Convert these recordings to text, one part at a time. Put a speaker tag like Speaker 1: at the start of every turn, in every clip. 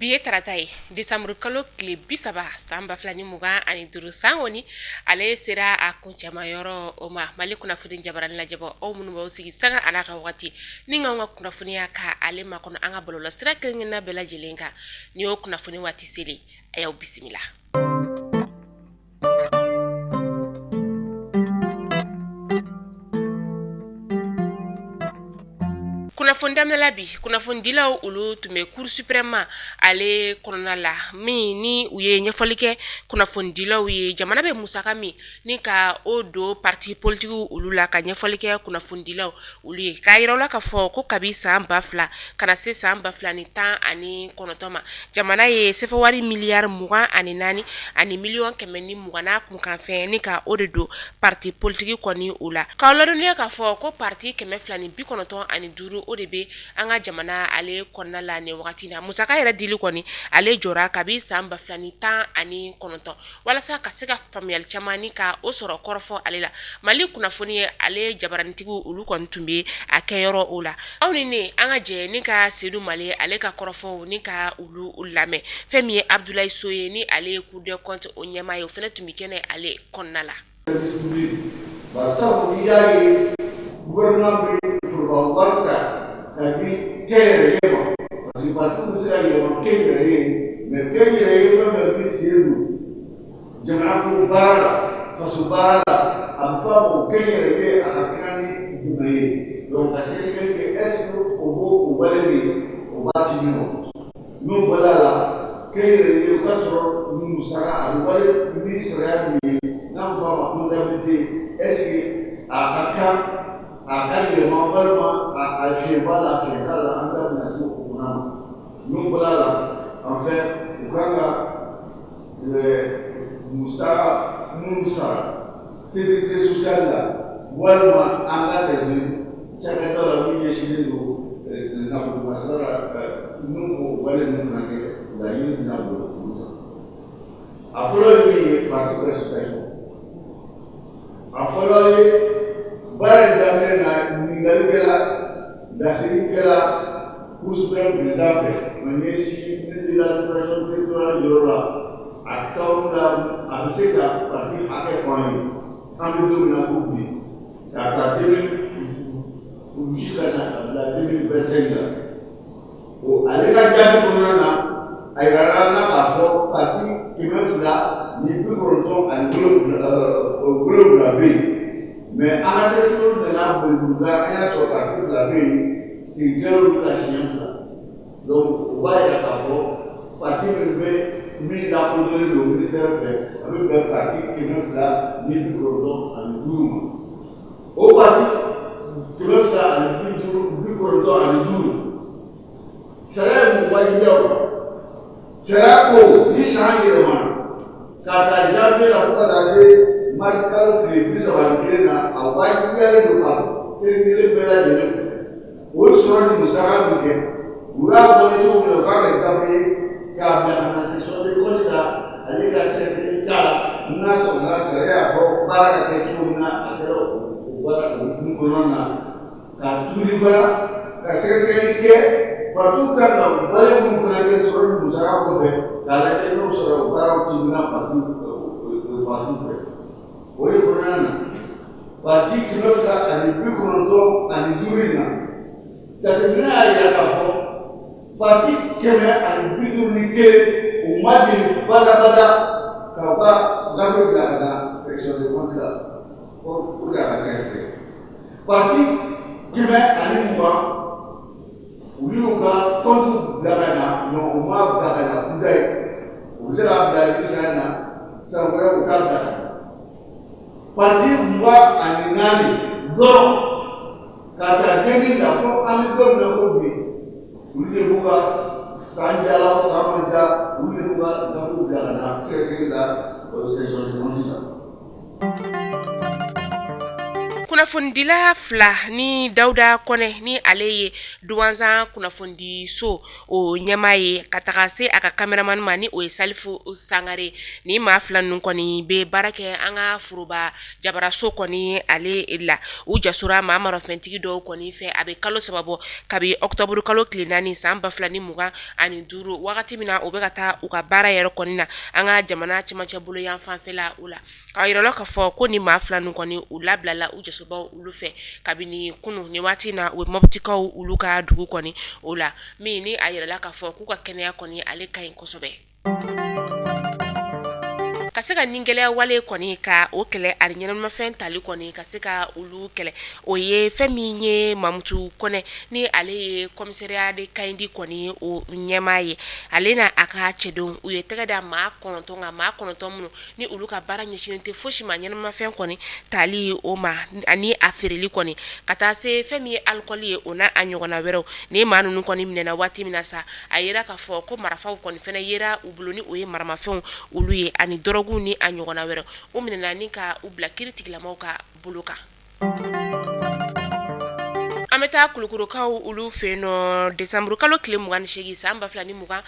Speaker 1: Biye tarata ye Desanburu kalo tile 30 san 2025 san kɔni ale sera a kuncɛmayɔrɔ o ma Mali kunnafoni jabarani lajɛbɔ aw minnu b'aw sigi sanga a n'a ka wagati ni k'anw ka kunnafoniya ka ale makɔnɔ an ka bɔlɔlɔ sira kelen-kelenna bɛɛ lajɛlen kan ni y'o kunnafoni waati selen a y'aw bisimila. Kunnafoni daminɛla bi kunnafonidilaw olu tun bɛ Cour suprême ale kɔnɔna la min ni u ye ɲɛfɔli kɛ kunnafonidilaw ye jamana bɛ musaka min ni ka o don parti politique olu la ka ɲɛfɔli kɛ kunnafonidilaw olu ye k'a yira u la ka fɔ ko kabi san 2000 kana se san 2019 ma jamana ye sɛfɛwari miliyari 24 ani miliyɔn 120 kunkanfɛn ni ka o de don parti politique kɔni o la k'aw ladɔnniya k'a fɔ ko parti 295 o de be an ka jamana ale kɔnɔna la ni wagati na musaka yɛrɛ dili kɔni ale jɔra kabi san 2019 walasa ka se ka faamuyali caman ni ka o sɔrɔ kɔrɔfɔ ale la Mali kunnafoni ye ale jabarantigiw olu kɔni tun be a kɛyɔrɔ o la aw ni ne an ka jɛ ni ka Seydou Male ale ka kɔrɔfɔw ni ka olu lamɛn fɛn min ye Abdoulaye Soye ni ale ye Cour des comptes o ɲɛmaa ye o fɛnɛ tun be kɛnɛ ale kɔnɔna la
Speaker 2: Basa y'a ye gouvernement bɛ foroba wari ta ka di kɛnyɛrɛye ma parce que parti bɛ se ka yɛlɛma kɛnyɛrɛye mais kɛnyɛrɛye fɛn fɛn bɛ sigilen don jamana ko baara la faso baara la a bɛ fɔ a ma ko kɛnyɛrɛye a ka kan ni jumɛn ye donc ka sɛgɛsɛgɛli kɛ est ce que o b'o wale min o b'a ti min ma n'o bɔra la kɛnyɛrɛye o ka sɔrɔ musaka a bɛ wale ni sariya min ye n'a bɛ fɔ a ma comptabilité est ce que a ka kan a ka yɛlɛma walima a fiɲɛba la fiɲɛta la an da bɛna se o fana ma n'o bɔra la en fait u kan ka musaka minnu sara sécurité sociale la walima an ka service cakɛda la min ɲɛsinnen don nafolo sara la n'u o wale ninnu fana kɛ laɲini bɛna bolo olu kan a fɔlɔ ye min ye parti participation a fɔlɔ ye baara in daminɛ na ɲininkali laseli kɛla Cour suprême président fɛ ma ɲɛsin ministre de l'administration territoriale yɔrɔ la a sababu la a bɛ se ka parti hakɛ fɔ an ye an bɛ don min na ko bi k'a ta jusqu'à la 2025 la o ale ka jaabi kɔnɔna na a yirala na k'a fɔ parti 297 bɛ yen mais an ka sɛgɛsɛgɛliw nana bolibolida an y'a sɔrɔ parti 2 bɛ yen sigijɛw ka siɲɛ 2 donc o b'a yira k'a fɔ parti min bɛ min lakodɔnnen don ministère fɛ a bɛ bɛn parti 295 ma o parti 295 sariya ye mun wajibiya o sariya ko ni san yɛlɛmana k'a ta janvier la fo ka taa se mars kalo tile 31 na a wajibiyalen don parti kelen bɛɛ lajɛlen fɛ o sɔrɔ ni musaka min kɛ u y'a bɔli cogo min na u k'a kɛ gafe ye k'a bila ka na section de compte la ale ka sɛgɛsɛgɛli k'a la n'a sɔrɔla sariya y'a fɔ baara ka kɛ cogo min na a kɛra o baara o hukumu kɔnɔna na k'a tuguni fana ka sɛgɛsɛgɛli kɛ parti kan ka wale minnu fana kɛ sɔrɔ ni musaka kɔfɛ k'a lajɛ n'o sɔrɔ o baaraw ti mina parti fɛ o de kɔnɔna na parti 295 in na jateminɛ y'a yira k'a fɔ parti 151 o ma deli badabada k'aw ka gafe bila ka na section de compte la pour que a ka sɛgɛsɛgɛ parti 120 olu y'u ka compte bila ka na non o ma bila ka na kuda ye o bɛ se k'a bila lisaya na san wɛrɛ u t'a bila ka na parti 24 dɔrɔn k'a ta 2000 la fɔ an bɛ don min na ko bi olu de b'u ka san jala san ma ja olu de b'u ka gafew bila ka na sɛgɛsɛgɛli la section de compte la.
Speaker 1: kunnafondila fila ni Dawuda Kone ni ale ye duwanzan kunnafondi so o ɲɛmaa ye ka taga se a ka cameraman ma ni o ye Salifu Sangare ni maa fila ninnu kɔni bɛ baara kɛ an ka foroba jabaraso kɔni ale la u jasora maa marafɛntigi dɔw kɔni fɛ a bɛ kalo saba bɔ kabi octobre kalo tile 4 san 2025 wagati min na o bɛ ka taa u ka baara yɛrɛ kɔni na an ka jamana cɛmancɛ bolo yan fanfɛla o la k'a yir'a la k'a fɔ ko ni maa fila ninnu kɔni u labilala u jasobaw olu fɛ kabini kunu ni waati na u mɔbutikaw olu ka dugu kɔni o la min ni a yirala k'a fɔ k'u ka kɛnɛya kɔni ale ka ɲi kosɛbɛ ka se ka nin gɛlɛya wale kɔni ka o kɛlɛ ani ɲɛnamafɛn tali kɔni ka se ka olu kɛlɛ o ye fɛn min ye Mamutu Kɔnɛ ni ale ye commissariat de Kayindi kɔni o ɲɛmaa ye ale na a ka cɛdenw u ye tɛgɛ da maa 9 nka maa 9 minnu ni olu ka baara ɲɛsinnen tɛ fosi ma ɲɛnamafɛn kɔni tali o ma ani a feereli kɔni ka taa se fɛn min ye alcool ye o n'a a ɲɔgɔnna wɛrɛw ni maa ninnu kɔni minɛna waati min na sa a yera k'a fɔ ko marafaw kɔni fɛnɛ yera u bolo ni o ye maramafɛnw olu ye ani dɔrɔgu ni a ɲɔgɔnna wɛrɛ o minɛna ni ka u bila kiiri tigilamaw ka bolo kan an bɛ taa Kulukurukaw olu fɛ yen nɔ décembre kalo tile 28 san 2025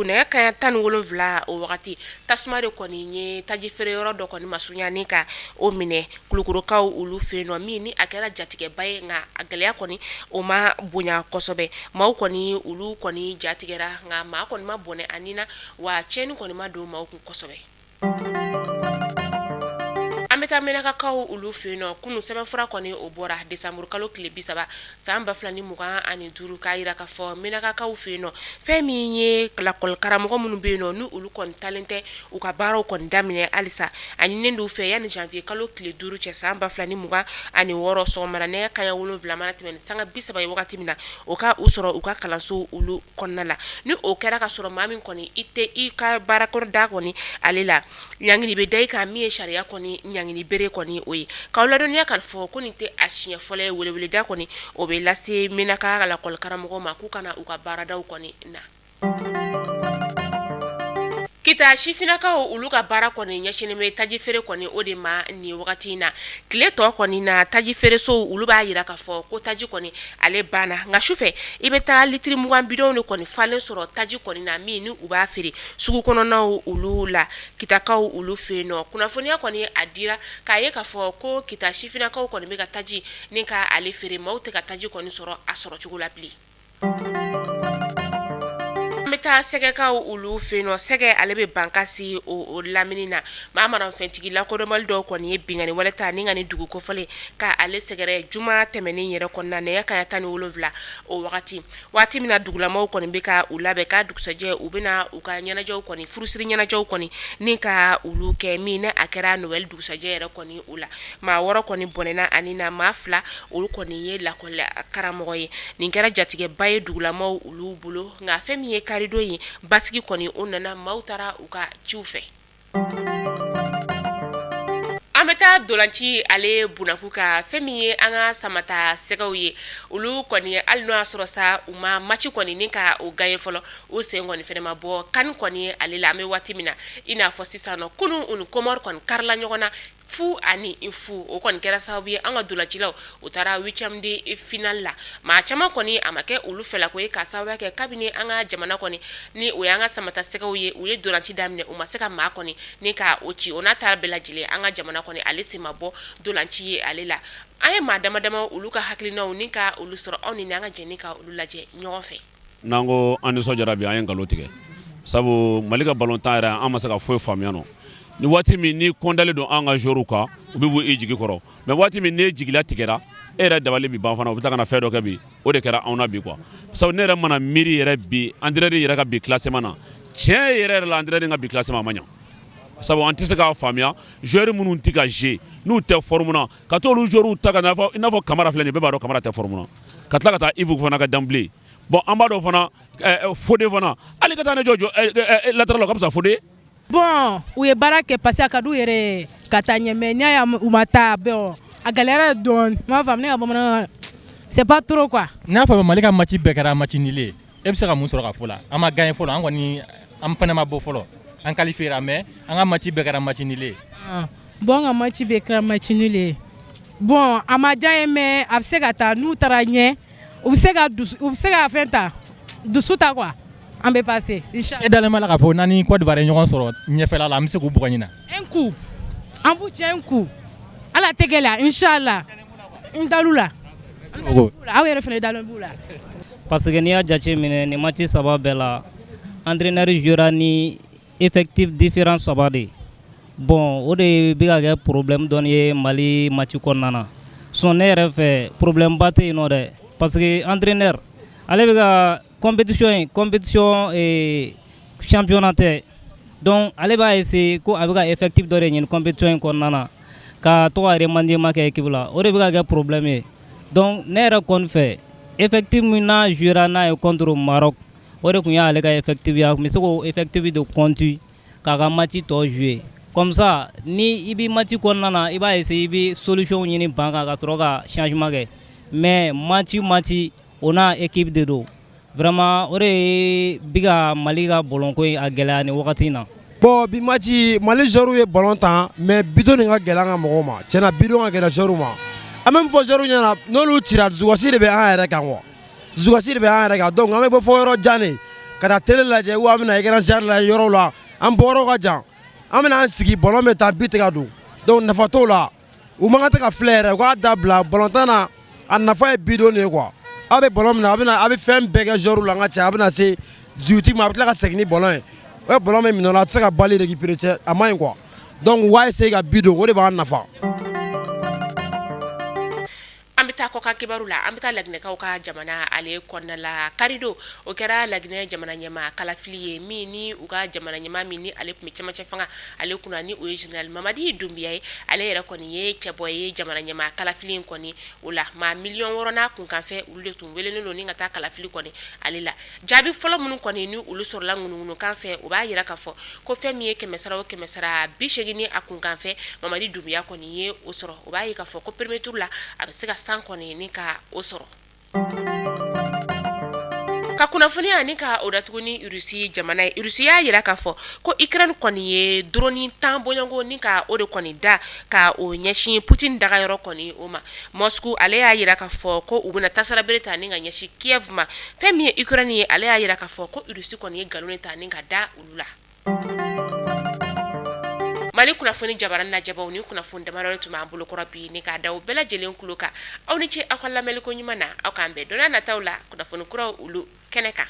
Speaker 1: nɛgɛ kanɲɛ 17 o wagati tasuma de kɔni ye taji feere yɔrɔ dɔ kɔni masunya ni ka o minɛ Kulukurukaw olu fɛ yen nɔ min ni a kɛra jatigɛba ye nka a gɛlɛya kɔni o ma bonya kosɛbɛ maaw kɔni olu kɔni jatigɛra nka maa kɔni ma bɔnɛ ani na wa cɛni kɔni ma don maaw kun kosɛbɛ an bɛ taa Menakakaw olu fɛ yen nɔ kunu sɛbɛnfura kɔni o bɔra décembre kalo tile 30 san 2025 k'a yira k'a fɔ Menakakaw fɛ yen nɔ fɛn min ye lakɔli karamɔgɔ minnu bɛ yen nɔ ni olu kɔni talen tɛ u ka baaraw kɔni daminɛ halisa a ɲininen d'u fɛ yanni janvier kalo tile 5 cɛ san 2026 sɔgɔmada nɛgɛ kanɲɛ 7 mana tɛmɛ ni sanga 30 ye wagati min na o ka u sɔrɔ u ka kalanso olu kɔnɔna la ni o kɛra ka sɔrɔ maa min kɔni i tɛ i ka baarakɔrɔ da kɔni ale la ɲangini bɛ da i kan min ye sariya kɔni ɲangini bere kɔni o ye k'aw ladɔnniya k'a fɔ ko nin tɛ a siɲɛ fɔlɔ ye weleweleda kɔni o bɛ lase Menaka lakɔli karamɔgɔw ma k'u kana u ka baaradaw kɔni na kita sifinakaw olu ka baara kɔni ɲɛsinnen bɛ taji feere kɔni o de ma ni wagati in na tile tɔ kɔni na taji feeresow olu b'a yira k'a fɔ ko taji kɔni ale banna nka sufɛ i bɛ taa litiri 20 bidɔnw de kɔni falen sɔrɔ taji kɔni na min ni u b'a feere sugu kɔnɔnaw olu la kitakaw olu fɛ yen nɔ kunnafoniya kɔni a dira k'a ye k'a fɔ ko kita sifinakaw kɔni bɛ ka taji ni ka ale feere maaw tɛ ka taji kɔni sɔrɔ a sɔrɔ cogo la bilen an bɛ taa sɛgɛkaw olu fɛ yen nɔ sɛgɛ ale bɛ bankasi o lamini na maa marafɛntigi lakodɔnbali dɔw kɔni ye bingani wale ta ni ka ni dugu kɔfɔlen ka ale sɛgɛrɛ juma tɛmɛnen yɛrɛ kɔnɔna nɛgɛ kanɲɛ 17 o wagati min na dugulamaw kɔni bɛ ka u labɛn ka dugusajɛ u bɛna u ka ɲɛnajɛw kɔni furusiri ɲɛnajɛw kɔni ni ka olu kɛ min ne a kɛra Noël dugusajɛ yɛrɛ kɔni o la maa 6 kɔni bɔnɛna ani na maa 2 olu kɔni ye lakɔli karamɔgɔ ye nin kɛra jatigɛba ye dugulamaw olu bolo nka fɛn min ye karido ye basigi kɔni o nana maaw taara u ka ciw fɛ an bɛ taa dolanci ale bunaku ka fɛn min ye an ka samata sɛgɛw ye olu kɔni hali n'o y'a sɔrɔ sa u ma maci kɔni ni ka o gaye fɔlɔ o sen kɔni fɛnɛ ma bɔ kan kɔni ale la an bɛ waati min na i n'a fɔ sisan nɔ kunu u ni Comore kɔni karila ɲɔgɔn na fu ani fu o kɔni kɛra sababu ye an ka dolancilaw u taara 8e de finale la maa caman kɔni a ma kɛ olu fɛla ko ye ka sababu kɛ kabini an ka jamana kɔni ni o y'an ka samata sɛgɛw ye u ye dolanci daminɛ u ma se ka maa kɔni ni ka o ci o n'a taara bɛɛ lajɛlen an ka jamana kɔni ale se ma bɔ dolanci ye ale la an ye maa damadama olu ka hakilinaw ni ka olu sɔrɔ aw ni an ka jɛni ka olu lajɛ ɲɔgɔn fɛ
Speaker 3: n'an ko an nisɔndiyara bi an ye nkalon tigɛ sabu Mali ka ballon-tan yɛrɛ an ma se ka foyi faamuya nɔ ni waati min ni kɔndalen don an ka joueurs kan u bɛ bɔ i jigi kɔrɔ mais waati min ne jigila tigɛra e yɛrɛ dabali bi ban fana u bɛ taa ka na fɛn dɔ kɛ bi o de kɛra anw na bi quoi sabu ne yɛrɛ mana miiri yɛrɛ bi André yɛrɛ ka bi classement na tiɲɛ yɛrɛ la André ka bi classement ma ɲa sabu an tɛ se k'a faamuya joueurs minnu tɛ ka jouer n'u tɛ forme na ka taa olu joueurs ta ka i n'a fɔ Kamara filɛ nin ye bɛɛ b'a dɔn Kamara tɛ forme na ka tila ka taa Yves fana ka d'emblée bon an b'a dɔn fana Fodé fana hali ka taa ne jɔ latéral la o ka fisa Fodé
Speaker 4: bon u ye baara kɛ parce que a ka d'u yɛrɛ ka taa ɲɛ mais n'i y'a ye u ma taa bon a gɛlɛyara dɔɔni m'a faamu ne ka bamanankan c'est pas trop quoi.
Speaker 5: n'a fɔ Mali ka match bɛɛ kɛra match nul ye e bɛ se ka mun sɔrɔ ka fɔ la an ma gagné fɔlɔ an kɔni an fana ma bɔ fɔlɔ an qualifiera mais an ka match bɛɛ kɛra match nul ye.
Speaker 4: bon an ka match bɛɛ kɛra match nul ye bon a ma diya ye mais a bɛ se ka taa n'u taara ɲɛ u bɛ se ka fɛn ta dusu ta quoi an bɛ passer inchallah.
Speaker 5: E dalen b'a la k'a fɔ n'an ni Côte d'Ivoire ye ɲɔgɔn sɔrɔ ɲɛfɛla la an bɛ se k'u bugɔ ɲina.
Speaker 4: un coup an b'u cɛ un coup ala tɛ gɛlɛya inchallah n dal'u la aw yɛrɛ fana dalen b'u la.
Speaker 6: parce que n'i y'a jateminɛ nin match saba bɛɛ la entraîneur jouera ni effectif différent saba de bon o de bɛ ka kɛ problème dɔɔni ye Mali match kɔnɔna na sinon ne yɛrɛ fɛ problème ba tɛ yen nɔ dɛ parce que entraîneur ale bɛ ka compétition championnat tɛ donc ale b'a essayer ko a bɛ ka effectif dɔ de ɲini compétition in kɔnɔna na ka to ka remaniement kɛ équipe la o de bɛ ka kɛ problème ye donc ne yɛrɛ kɔni fɛ effectif min n'a jouera n'a ye contre Maroc o de tun y'ale ka effectif ye a tun bɛ se k'o effectif de conduire k'a ka match tɔ jouer comme ça ni i bɛ match kɔnɔna na i b'a essayer i bɛ solution ɲini ban kan ka sɔrɔ ka changement kɛ mais match o n'a équipe de don vraiment o de bɛ ka Mali ka ballon ko in a gɛlɛya nin wagati in na.
Speaker 7: bon bi match Mali joueurs ye ballon ta mais bidon nin ka gɛlɛn an ka mɔgɔw ma tiɲɛna bidon ka gɛlɛn joueurs ma an bɛ min fɔ joueurs ɲɛna n'olu cira dusukasi de bɛ an yɛrɛ kan quoi dusukasi de bɛ an yɛrɛ kan donc an bɛ bɔ fɔ yɔrɔ jan de ka taa télé lajɛ ou an bɛ na écran géant lajɛ yɔrɔw la an bɔyɔrɔ ka jan an bɛ na an sigi ballon bɛ taa bi tɛ ka don donc nafa t'o la u man kan tɛ ka filɛ yɛrɛ u k'a dabila ballon tan na a nafa ye bidon de ye quoi aw bɛ ballon min na a bɛ fɛn bɛɛ kɛ joueurs la an ka cɛ a bɛ na se zutigi ma a bɛ tila ka segin ni ballon ye o ye ballon min minɛ o la a tɛ se ka bali récupérer cɛ a man ɲi quoi donc u b'a essayer ka bidon o de b'an nafa.
Speaker 1: an bɛ taa kɔ ka kibaru la an bɛ taa laginɛkaw ka jamana ale kɔnɔna la karido o kɛra laginɛ jamana ɲɛmaa kalafili ye min ni u ka jamana ɲɛmaa min ni ale tun bɛ cɛmancɛ fanga ale kunna ni o ye général Mamadi Doumbia ye ale yɛrɛ kɔni ye cɛbɔ ye jamana ɲɛmaa kalafili in kɔni o la maa miliyɔn 6 n'a kunkanfɛ olu de tun welelen don ni ka taa kalafili kɔni ale la jaabi fɔlɔ minnu kɔni ni olu sɔrɔla ŋunuŋunukan fɛ o b'a yira k'a fɔ ko fɛn min ye 100 o 100 80 ni a kunkanfɛ Mamadi Doumbia kɔni ye o sɔrɔ o b'a ye k'a fɔ ko premier tour la a bɛ se ka san kɔni ni ka o sɔrɔ ka kunnafoniya ni ka o datugu ni Rusi jamana ye Rusi y'a yira k'a fɔ ko Ukraine kɔni ye drone 10 bɔɲɔgɔn ni ka o de kɔni da ka o ɲɛsin Putin dagayɔrɔ kɔni o ma Moscou ale y'a yira k'a fɔ ko u bɛna tasara bere ta ni ka ɲɛsin Kiev ma fɛn min ye Ukraine ye ale y'a yira k'a fɔ ko Rusi kɔni ye galon ta ni ka da olu la Mali kunnafoni jabaran na jabaw ni kunnafoni damarɔ tuma an bolo kɔrɔ bi ni ka da o bɛɛ lajɛlen kulo kan aw ni ce aw ka lamɛnliko ɲuman na aw k'an bɛn dɔnna nataw la kunnafoni kuraw olu kɛnɛ kan